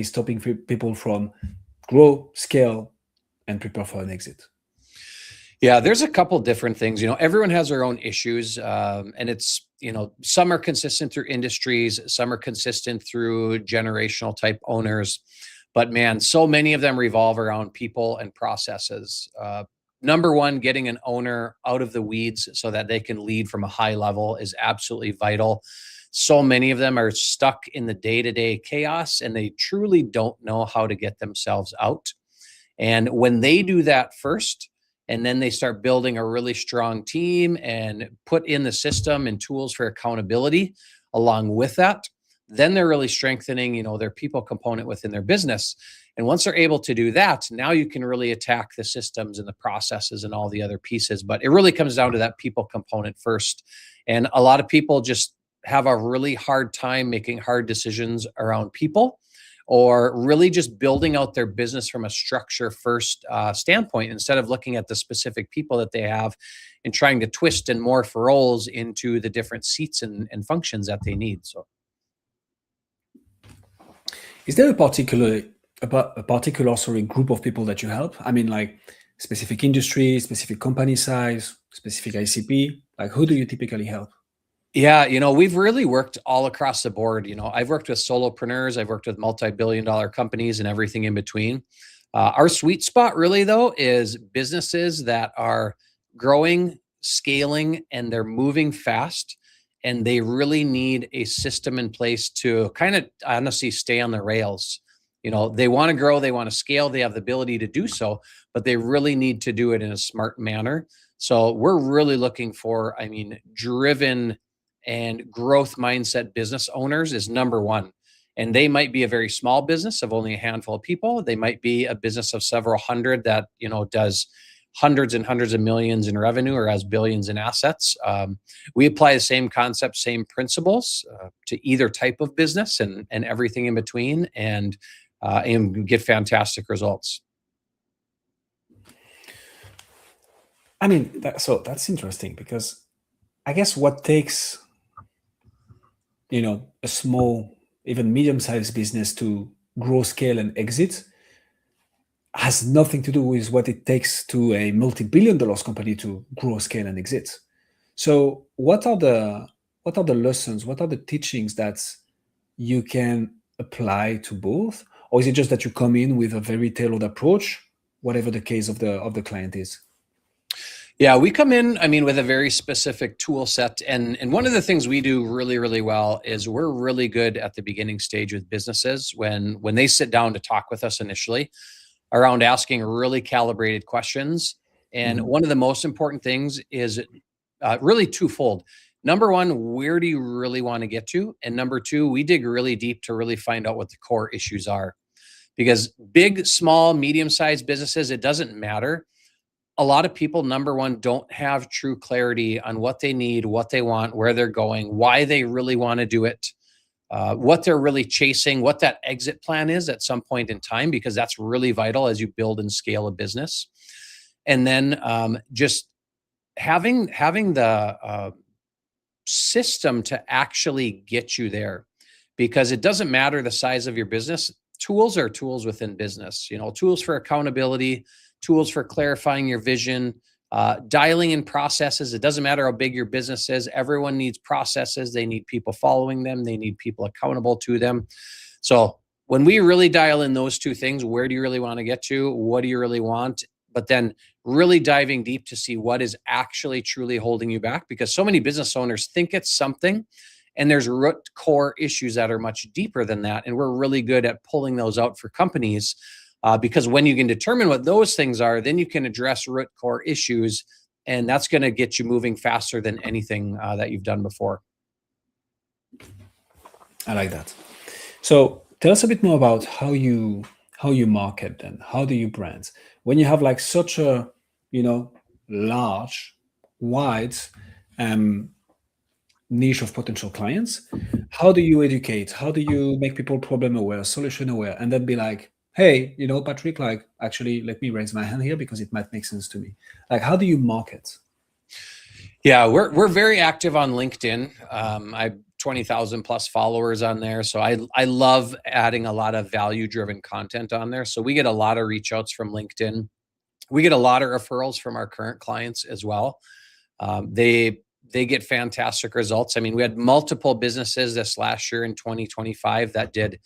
stopping people from grow, scale, and prepare for an exit? Yeah, there's a couple different things. Everyone has their own issues, and it's, some are consistent through industries, some are consistent through generational type owners, but man, so many of them revolve around people and processes. Number one, getting an owner out of the weeds so that they can lead from a high level is absolutely vital. So many of them are stuck in the day-to-day chaos, and they truly don't know how to get themselves out. And when they do that first, and then they start building a really strong team and put in the system and tools for accountability along with that, then they're really strengthening, their people component within their business. And once they're able to do that, now you can really attack the systems and the processes and all the other pieces. But it really comes down to that people component first. And a lot of people just have a really hard time making hard decisions around people, or really just building out their business from a structure first standpoint, instead of looking at the specific people that they have and trying to twist and morph roles into the different seats and functions that they need. So, is there a particular group of people that you help? I mean, like specific industry, specific company size, specific ICP? Like, who do you typically help? Yeah, we've really worked all across the board. I've worked with solopreneurs, I've worked with multi-billion-dollar companies and everything in between. Our sweet spot really, though, is businesses that are growing, scaling, and they're moving fast, and they really need a system in place to kind of honestly stay on the rails. They want to grow, they want to scale, they have the ability to do so, but they really need to do it in a smart manner. So we're really looking for, driven and growth mindset business owners is number one. And they might be a very small business of only a handful of people. They might be a business of several hundred that, does hundreds and hundreds of millions in revenue or has billions in assets. We apply the same concepts, same principles to either type of business and everything in between, and get fantastic results. So that's interesting, because I guess what takes a small, even medium-sized business to grow, scale, and exit has nothing to do with what it takes to a multi-billion-dollar company to grow, scale, and exit. So what are the lessons, what are the teachings that you can apply to both? Or is it just that you come in with a very tailored approach, whatever the case of the client is? Yeah, we come in, with a very specific tool set. And one of the things we do really, really well is we're really good at the beginning stage with businesses when they sit down to talk with us initially around asking really calibrated questions. And one of the most important things is really twofold. Number one, where do you really want to get to? And number two, we dig really deep to really find out what the core issues are. Because big, small, medium-sized businesses, it doesn't matter. A lot of people, number one, don't have true clarity on what they need, what they want, where they're going, why they really want to do it, what they're really chasing, what that exit plan is at some point in time, because that's really vital as you build and scale a business. And then just having the system to actually get you there, because it doesn't matter the size of your business. Tools are tools within business, tools for accountability, tools for clarifying your vision, dialing in processes. It doesn't matter how big your business is. Everyone needs processes. They need people following them. They need people accountable to them. So when we really dial in those two things, where do you really want to get to? What do you really want? But then really diving deep to see what is actually truly holding you back, because so many business owners think it's something, and there's root core issues that are much deeper than that. And we're really good at pulling those out for companies. Because when you can determine what those things are, then you can address root core issues, and that's going to get you moving faster than anything that you've done before. I like that. So tell us a bit more about how you market then. How do you brand when you have like such a large, wide niche of potential clients? How do you educate? How do you make people problem aware, solution aware, and then be like, hey, Patrick, like, actually, let me raise my hand here because it might make sense to me. Like, how do you market? Yeah, we're very active on LinkedIn. I 20,000 plus followers on there. So I love adding a lot of value driven content on there. So we get a lot of reach outs from LinkedIn. We get a lot of referrals from our current clients as well. They get fantastic results. I mean, we had multiple businesses this last year in 2025 that did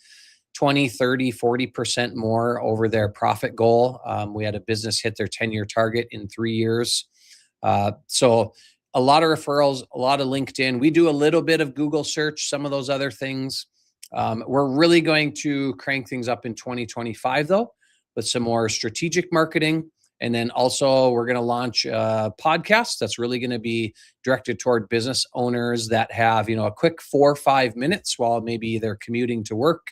20, 30, 40% more over their profit goal. We had a business hit their 10-year target in 3 years. So a lot of referrals, a lot of LinkedIn. We do a little bit of Google search, some of those other things. We're really going to crank things up in 2025 though, with some more strategic marketing. And then also we're going to launch a podcast that's really going to be directed toward business owners that have, a quick 4 or 5 minutes while maybe they're commuting to work,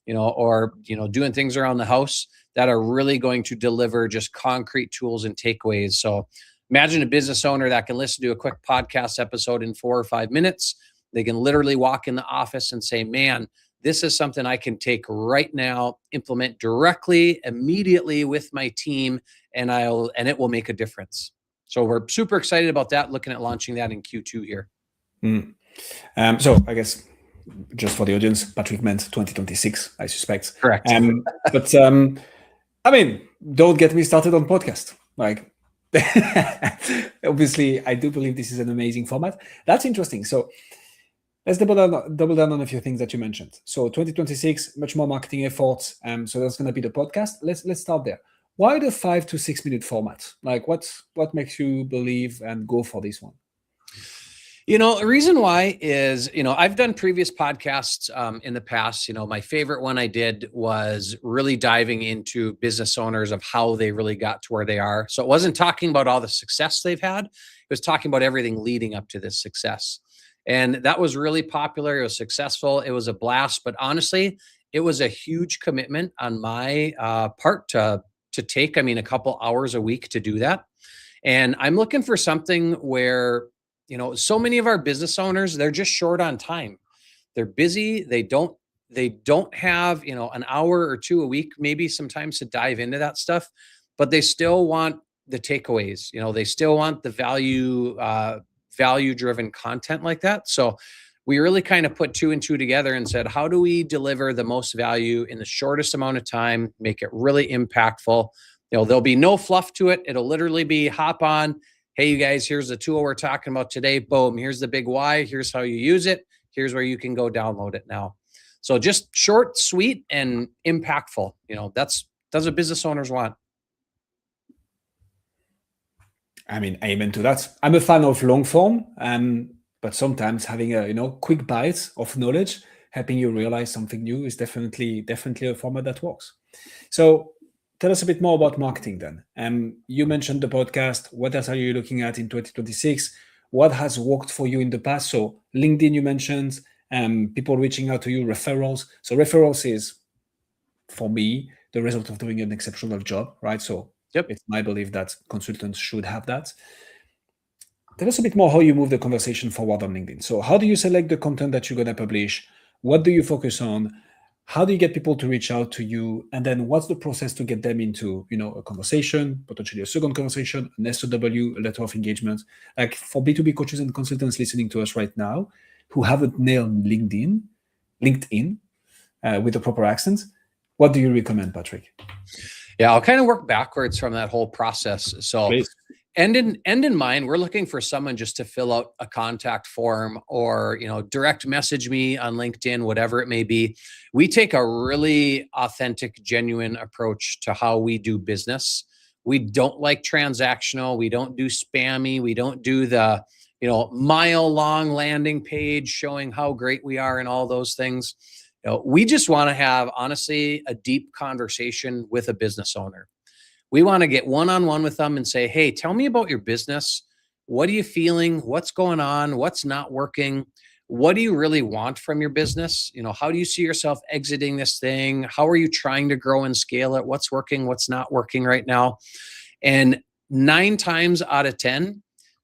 or, doing things around the house that are really going to deliver just concrete tools and takeaways. So imagine a business owner that can listen to a quick podcast episode in 4 or 5 minutes. They can literally walk in the office and say, man, this is something I can take right now, implement directly, immediately with my team, and it will make a difference. So we're super excited about that, looking at launching that in Q2 here. So I guess just for the audience, Patrick meant 2026, I suspect. Correct. But I mean, don't get me started on podcast. Like, obviously, I do believe this is an amazing format. That's interesting. So let's double down on a few things that you mentioned. So 2026, much more marketing efforts. So that's going to be the podcast. Let's start there. Why the 5 to 6 minute format? Like, what makes you believe and go for this one? The reason why is, I've done previous podcasts in the past. My favorite one I did was really diving into business owners of how they really got to where they are. So it wasn't talking about all the success they've had. It was talking about everything leading up to this success. And that was really popular. It was successful. It was a blast. But honestly, it was a huge commitment on my part to take, a couple hours a week to do that. And I'm looking for something where, so many of our business owners, they're just short on time. They're busy. They don't have, an hour or two a week, maybe sometimes to dive into that stuff, but they still want the takeaways. They still want the value-driven content like that. So we really kind of put 2 and 2 together and said, how do we deliver the most value in the shortest amount of time, make it really impactful? There'll be no fluff to it. It'll literally be hop on. Hey, you guys, here's the tool we're talking about today. Boom. Here's the big why. Here's how you use it. Here's where you can go download it now. So just short, sweet, and impactful. That's what business owners want. Amen to that. I'm a fan of long form, but sometimes having a quick bites of knowledge, helping you realize something new, is definitely a format that works. So tell us a bit more about marketing then. You mentioned the podcast. What else are you looking at in 2026? What has worked for you in the past? So LinkedIn, you mentioned, people reaching out to you, referrals. So referrals is, for me, the result of doing an exceptional job, right? So yep. It's my belief that consultants should have that. Tell us a bit more how you move the conversation forward on LinkedIn. So how do you select the content that you're going to publish? What do you focus on? How do you get people to reach out to you? And then what's the process to get them into, a conversation, potentially a second conversation, an SOW, a letter of engagement? Like for B2B coaches and consultants listening to us right now who haven't nailed LinkedIn with the proper accent, what do you recommend, Patrick? Yeah, I'll kind of work backwards from that whole process. So Please. End in mind, we're looking for someone just to fill out a contact form or, direct message me on LinkedIn, whatever it may be. We take a really authentic, genuine approach to how we do business. We don't like transactional. We don't do spammy. We don't do the, mile-long landing page showing how great we are and all those things. We just want to have, honestly, a deep conversation with a business owner. We want to get one-on-one with them and say, hey, tell me about your business. What are you feeling? What's going on? What's not working? What do you really want from your business? How do you see yourself exiting this thing? How are you trying to grow and scale it? What's working? What's not working right now? And 9 times out of 10,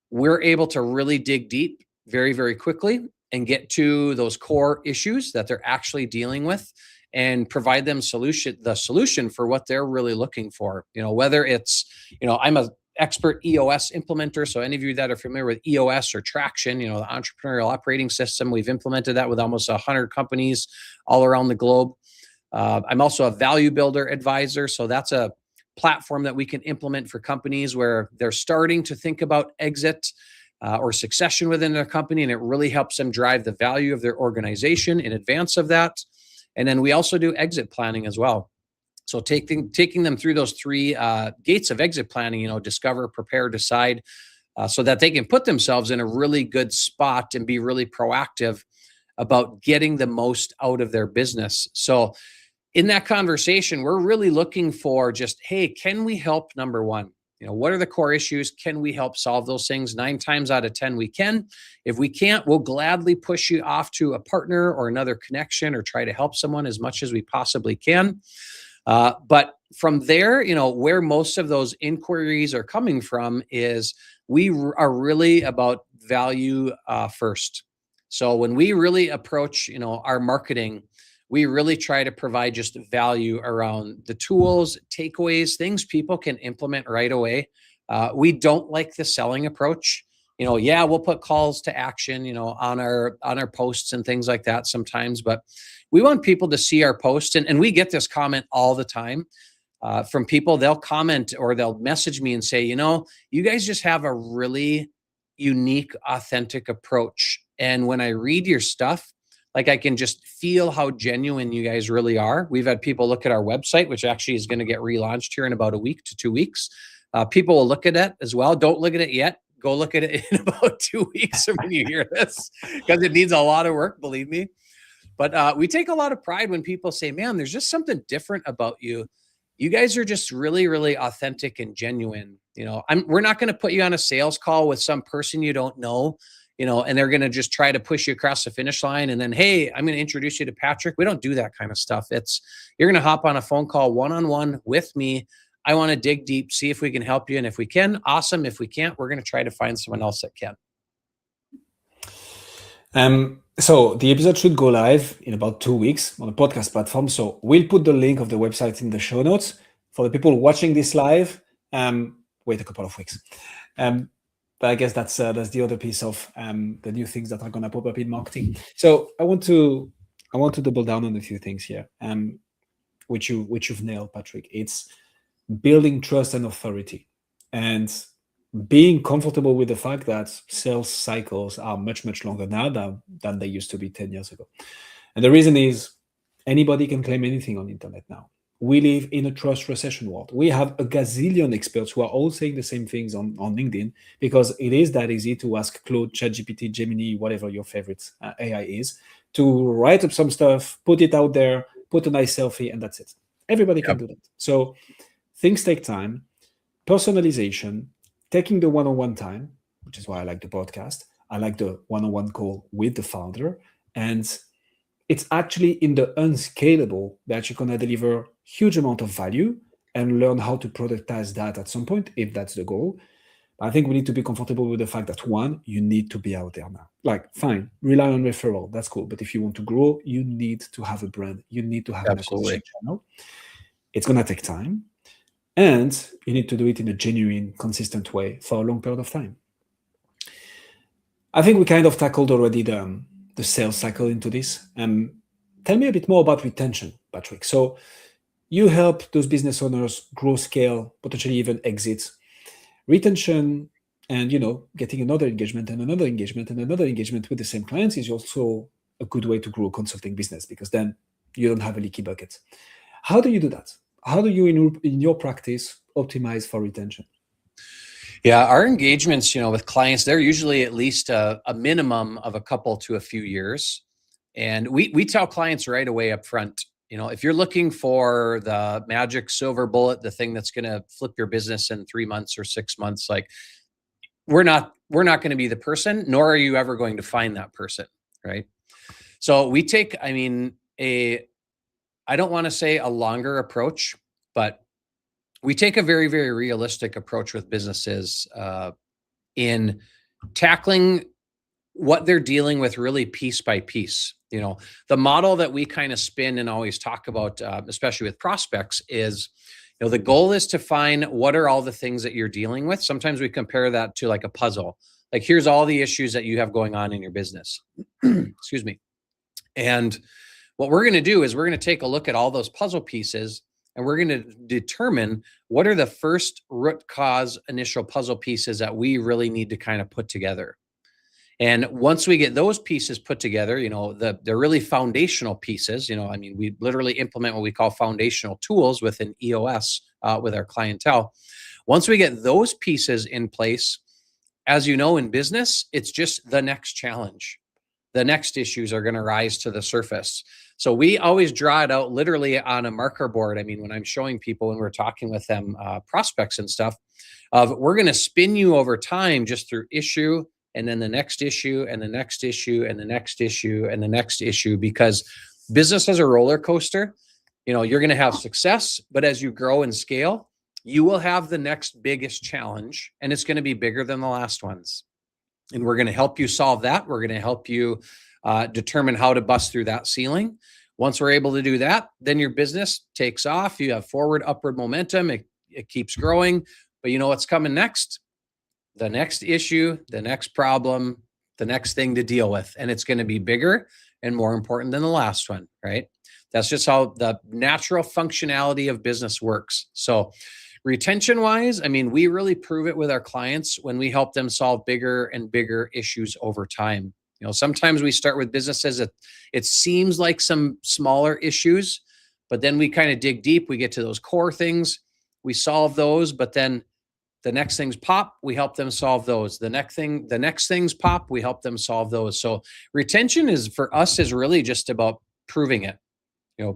we're able to really dig deep very, very quickly and get to those core issues that they're actually dealing with and provide them the solution for what they're really looking for. Whether it's, I'm a Expert EOS Implementer. So any of you that are familiar with EOS or Traction, the entrepreneurial operating system, we've implemented that with almost 100 companies all around the globe. I'm also a value builder advisor. So that's a platform that we can implement for companies where they're starting to think about exit or succession within their company, and it really helps them drive the value of their organization in advance of that. And then we also do exit planning as well. So taking them through those three gates of exit planning, discover, prepare, decide, so that they can put themselves in a really good spot and be really proactive about getting the most out of their business. So in that conversation, we're really looking for just, hey, can we help? Number one, what are the core issues? Can we help solve those things? 9 times out of 10, we can. If we can't, we'll gladly push you off to a partner or another connection or try to help someone as much as we possibly can. But from there, where most of those inquiries are coming from is we are really about value first. So when we really approach, our marketing, we really try to provide just value around the tools, takeaways, things people can implement right away. We don't like the selling approach. We'll put calls to action, on our posts and things like that sometimes, but we want people to see our post. And we get this comment all the time from people. They'll comment or they'll message me and say, you guys just have a really unique, authentic approach. And when I read your stuff, I can just feel how genuine you guys really are. We've had people look at our website, which actually is going to get relaunched here in about a week to 2 weeks. People will look at it as well. Don't look at it yet. Go look at it in about 2 weeks when you hear this, because it needs a lot of work, believe me. But we take a lot of pride when people say, man, there's just something different about you. You guys are just really, really authentic and genuine. We're not going to put you on a sales call with some person you don't know, and they're going to just try to push you across the finish line. And then, hey, I'm going to introduce you to Patrick. We don't do that kind of stuff. You're going to hop on a phone call one-on-one with me. I want to dig deep, see if we can help you. And if we can, awesome. If we can't, we're going to try to find someone else that can. So the episode should go live in about 2 weeks on the podcast platform. So we'll put the link of the website in the show notes. For the people watching this live, wait a couple of weeks. But I guess that's the other piece of the new things that are going to pop up in marketing. So I want to double down on a few things here, which you've nailed, Patrick. It's building trust and authority, and being comfortable with the fact that sales cycles are much, much longer now than they used to be 10 years ago. And the reason is anybody can claim anything on the internet now. We live in a trust recession world. We have a gazillion experts who are all saying the same things on LinkedIn, because it is that easy to ask Claude, ChatGPT, Gemini, whatever your favorite AI is, to write up some stuff, put it out there, put a nice selfie, and that's it. Everybody can do that. So things take time. Personalization, taking the one-on-one time, which is why I like the podcast. I like the one-on-one call with the founder. And it's actually in the unscalable that you're going to deliver huge amount of value and learn how to productize that at some point, if that's the goal. But I think we need to be comfortable with the fact that, one, you need to be out there now. Fine, rely on referral, that's cool. But if you want to grow, you need to have a brand. You need to have an acquisition channel. It's going to take time. And you need to do it in a genuine, consistent way for a long period of time. I think we kind of tackled already the sales cycle into this. Tell me a bit more about retention, Patrick. So you help those business owners grow, scale, potentially even exit. Retention and, getting another engagement and another engagement and another engagement with the same clients is also a good way to grow a consulting business, because then you don't have a leaky bucket. How do you do that? How do you, in your practice, optimize for retention? Yeah, our engagements, with clients, they're usually at least a minimum of a couple to a few years. And we tell clients right away up front, if you're looking for the magic silver bullet, the thing that's going to flip your business in 3 months or 6 months, we're not going to be the person, nor are you ever going to find that person, right? So we take, I don't want to say a longer approach, but we take a very, very realistic approach with businesses in tackling what they're dealing with really piece by piece. The model that we kind of spin and always talk about, especially with prospects, is the goal is to find what are all the things that you're dealing with. Sometimes we compare that to like a puzzle. Like, here's all the issues that you have going on in your business. Excuse me. And what we're going to do is we're going to take a look at all those puzzle pieces, and we're going to determine what are the first root cause initial puzzle pieces that we really need to kind of put together. And once we get those pieces put together, the really foundational pieces, we literally implement what we call foundational tools within EOS with our clientele. Once we get those pieces in place, as you know, in business, it's just the next challenge. The next issues are going to rise to the surface. So we always draw it out literally on a marker board. When I'm showing people when we're talking with them, prospects and stuff, we're going to spin you over time just through issue, and then the next issue, and the next issue, and the next issue, and the next issue, because business is a roller coaster. You're going to have success, but as you grow and scale, you will have the next biggest challenge, and it's going to be bigger than the last ones. And we're going to help you solve that. We're going to help you determine how to bust through that ceiling. Once we're able to do that, then your business takes off. You have forward, upward momentum. It keeps growing. But you know what's coming next? The next issue, the next problem, the next thing to deal with. And it's going to be bigger and more important than the last one, right? That's just how the natural functionality of business works. So retention wise, we really prove it with our clients when we help them solve bigger and bigger issues over time. Sometimes we start with businesses that it seems like some smaller issues, but then we kind of dig deep. We get to those core things, we solve those, but then the next things pop, we help them solve those. The next things pop, we help them solve those. So retention for us is really just about proving it.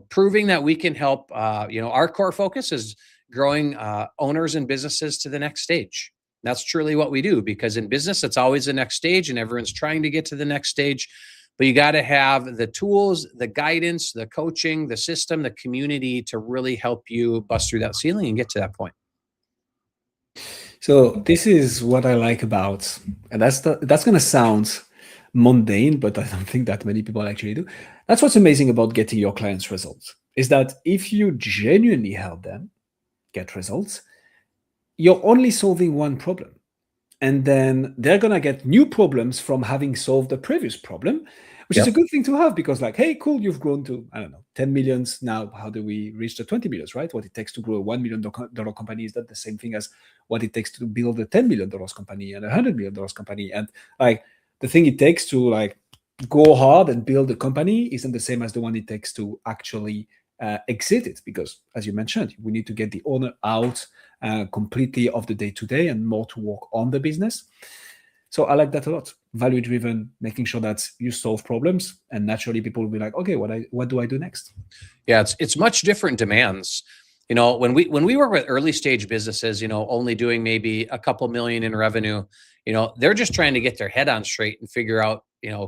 Proving that we can help. Our core focus is growing owners and businesses to the next stage. That's truly what we do, because in business, it's always the next stage and everyone's trying to get to the next stage. But you got to have the tools, the guidance, the coaching, the system, the community to really help you bust through that ceiling and get to that point. So this is what I like about, and that's going to sound mundane, but I don't think that many people actually do. That's what's amazing about getting your clients results, is that if you genuinely help them get results, you're only solving one problem. And then they're going to get new problems from having solved the previous problem, which is a good thing to have, because like, hey, cool, you've grown to, 10 millions. Now, how do we reach the 20 millions, right? What it takes to grow a $1 million company is not the same thing as what it takes to build a $10 million company and a $100 million company. And like the thing it takes to like go hard and build a company isn't the same as the one it takes to actually exit it, because as you mentioned, we need to get the owner out completely of the day-to-day and more to work on the business. So I like that a lot. Value-driven, making sure that you solve problems, and naturally people will be like, okay, what do I do next? Yeah, it's much different demands. When we work with early stage businesses, only doing maybe a couple million in revenue, they're just trying to get their head on straight and figure out,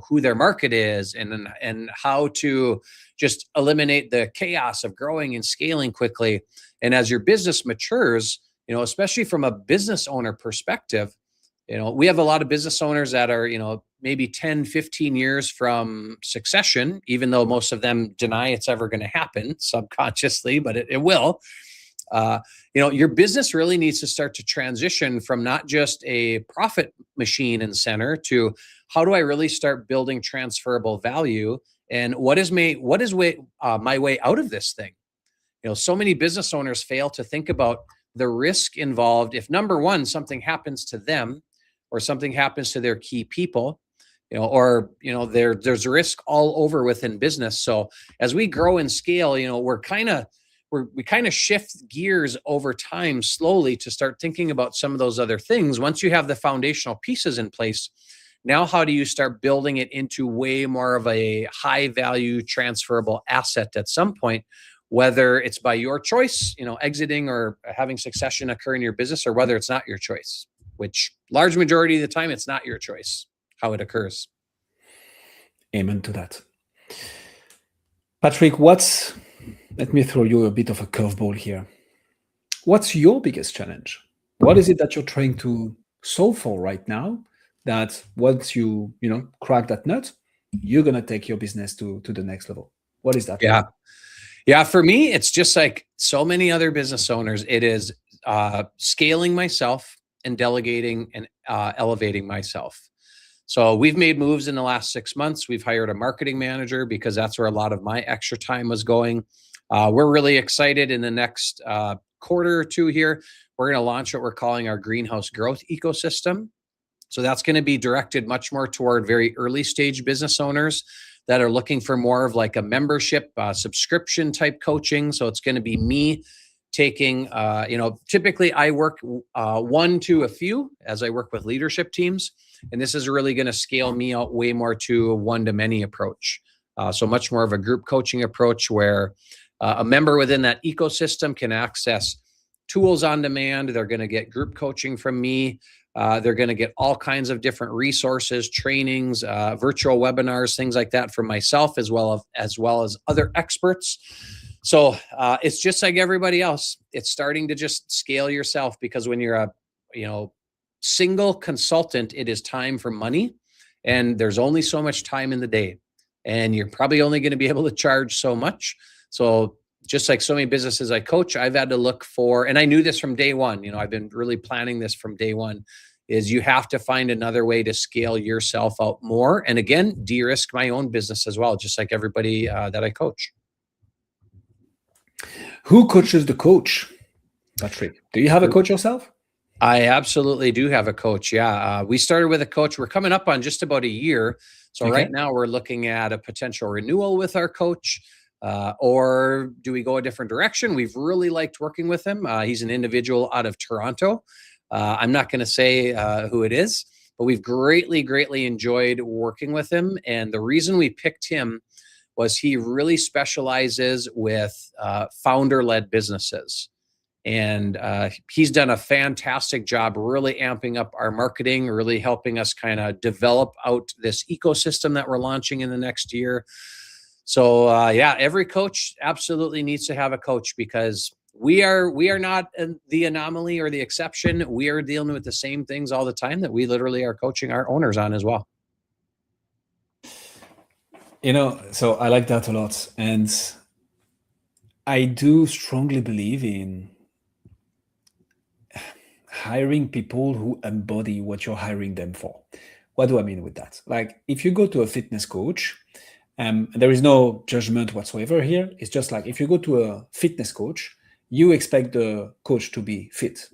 who their market is and how to just eliminate the chaos of growing and scaling quickly. And as your business matures, especially from a business owner perspective, we have a lot of business owners that are, maybe 10, 15 years from succession, even though most of them deny it's ever going to happen subconsciously, but it will. Your business really needs to start to transition from not just a profit machine and center to how do I really start building transferable value, and what is my way out of this thing? So many business owners fail to think about the risk involved if, number one, something happens to them or something happens to their key people, there's risk all over within business. So as we grow and scale, we kind of shift gears over time slowly to start thinking about some of those other things. Once you have the foundational pieces in place, now how do you start building it into way more of a high value transferable asset at some point, whether it's by your choice, exiting or having succession occur in your business, or whether it's not your choice, which large majority of the time, it's not your choice how it occurs. Amen to that. Patrick, let me throw you a bit of a curveball here. What's your biggest challenge? What is it that you're trying to solve for right now, that once you crack that nut, you're going to take your business to the next level? What is that? Yeah. Yeah. For me, it's just like so many other business owners. It is scaling myself and delegating and elevating myself. So we've made moves in the last 6 months. We've hired a marketing manager because that's where a lot of my extra time was going. We're really excited in the next quarter or two here. We're going to launch what we're calling our greenhouse growth ecosystem. So that's going to be directed much more toward very early stage business owners that are looking for more of like a membership subscription type coaching. So it's going to be me taking, typically I work one to a few as I work with leadership teams. And this is really going to scale me out way more to a one-to-many approach. So much more of a group coaching approach where a member within that ecosystem can access tools on demand. They're going to get group coaching from me. They're going to get all kinds of different resources, trainings, virtual webinars, things like that from myself, as well as other experts. So it's just like everybody else. It's starting to just scale yourself, because when you're a single consultant, it is time for money, and there's only so much time in the day, and you're probably only going to be able to charge so much. So just like so many businesses I coach, I've had to look for, and I knew this from day one, I've been really planning this from day one, is you have to find another way to scale yourself out more. And again, de-risk my own business as well, just like everybody that I coach. Who coaches the coach, Patrick? Do you have a coach yourself? I absolutely do have a coach. Yeah. We started with a coach. We're coming up on just about a year. So right now we're looking at a potential renewal with our coach. Or do we go a different direction? We've really liked working with him. He's an individual out of Toronto. I'm not going to say who it is, but we've greatly enjoyed working with him. And the reason we picked him was he really specializes with founder-led businesses. And he's done a fantastic job really amping up our marketing, really helping us kind of develop out this ecosystem that we're launching in the next year. So every coach absolutely needs to have a coach, because we are not the anomaly or the exception. We are dealing with the same things all the time that we literally are coaching our owners on as well. So I like that a lot. And I do strongly believe in hiring people who embody what you're hiring them for. What do I mean with that? Like, if you go to a fitness coach, there is no judgment whatsoever here. It's just like, if you go to a fitness coach, you expect the coach to be fit.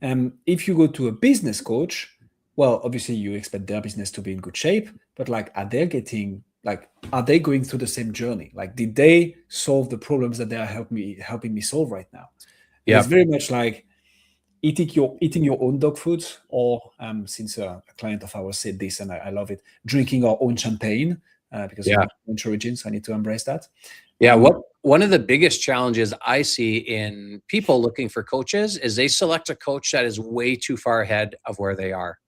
If you go to a business coach, well, obviously you expect their business to be in good shape, but like, are they going through the same journey? Like, did they solve the problems that they are helping me solve right now? Yeah. It's very much like eating your own dog food, or since a client of ours said this, and I love it, drinking our own champagne, because of French origins, I need to embrace that. Yeah, one of the biggest challenges I see in people looking for coaches is they select a coach that is way too far ahead of where they are.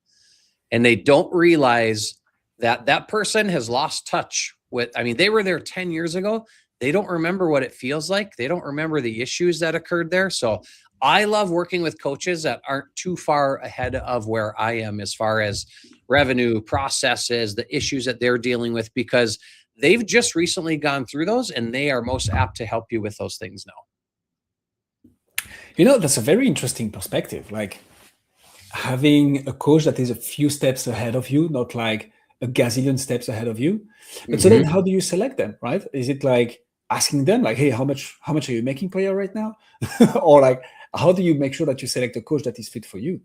And they don't realize that that person has lost touch with, they were there 10 years ago. They don't remember what it feels like. They don't remember the issues that occurred there. So I love working with coaches that aren't too far ahead of where I am as far as revenue, processes, the issues that they're dealing with, because they've just recently gone through those and they are most apt to help you with those things now. That's a very interesting perspective. Like, having a coach that is a few steps ahead of you, not like a gazillion steps ahead of you. But so then how do you select them, right? Is it like asking them like, hey, how much are you making per year right now? Or like, how do you make sure that you select a coach that is fit for you?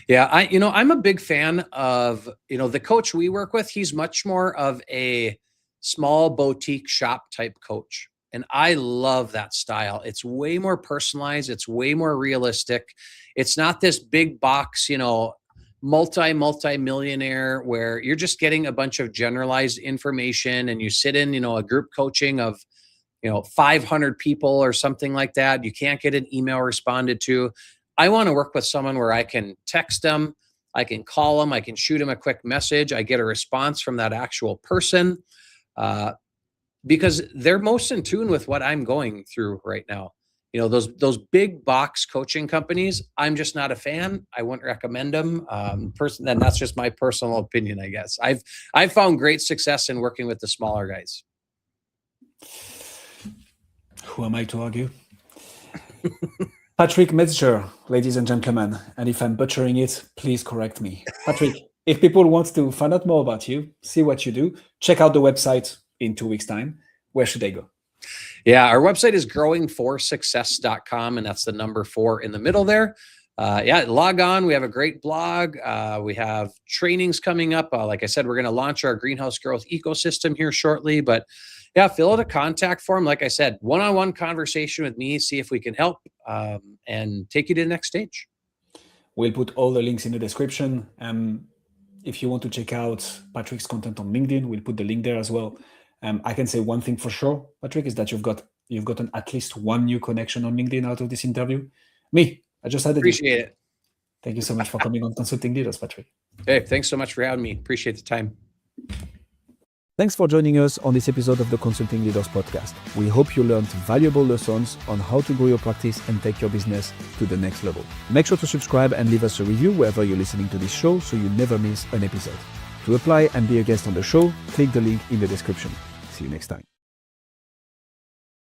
Yeah, I'm a big fan of, the coach we work with. He's much more of a small boutique shop type coach. And I love that style. It's way more personalized. It's way more realistic. It's not this big box, multi-millionaire where you're just getting a bunch of generalized information and you sit in, a group coaching of, 500 people or something like that. You can't get an email responded to. I want to work with someone where I can text them, I can call them, I can shoot them a quick message. I get a response from that actual person, because they're most in tune with what I'm going through right now. You know, those big box coaching companies, I'm just not a fan. I wouldn't recommend them. And that's just my personal opinion, I guess. I've found great success in working with the smaller guys. Who am I to argue? Patrick Metzger, ladies and gentlemen, and if I'm butchering it, please correct me. Patrick, if people want to find out more about you, see what you do, check out the website in 2 weeks' time. Where should they go? Yeah, our website is growingforsuccess.com, and that's the number 4 in the middle there. Log on. We have a great blog. We have trainings coming up. Like I said, we're going to launch our greenhouse growth ecosystem here shortly. But yeah, fill out a contact form. Like I said, one-on-one conversation with me, see if we can help and take you to the next stage. We'll put all the links in the description. If you want to check out Patrick's content on LinkedIn, we'll put the link there as well. I can say one thing for sure, Patrick, is that you've gotten at least one new connection on LinkedIn out of this interview. Me, I just added Appreciate it. Thank you so much for coming on Consulting Leaders, Patrick. Hey, thanks so much for having me. Appreciate the time. Thanks for joining us on this episode of the Consulting Leaders Podcast. We hope you learned valuable lessons on how to grow your practice and take your business to the next level. Make sure to subscribe and leave us a review wherever you're listening to this show so you never miss an episode. To apply and be a guest on the show, click the link in the description. See you next time.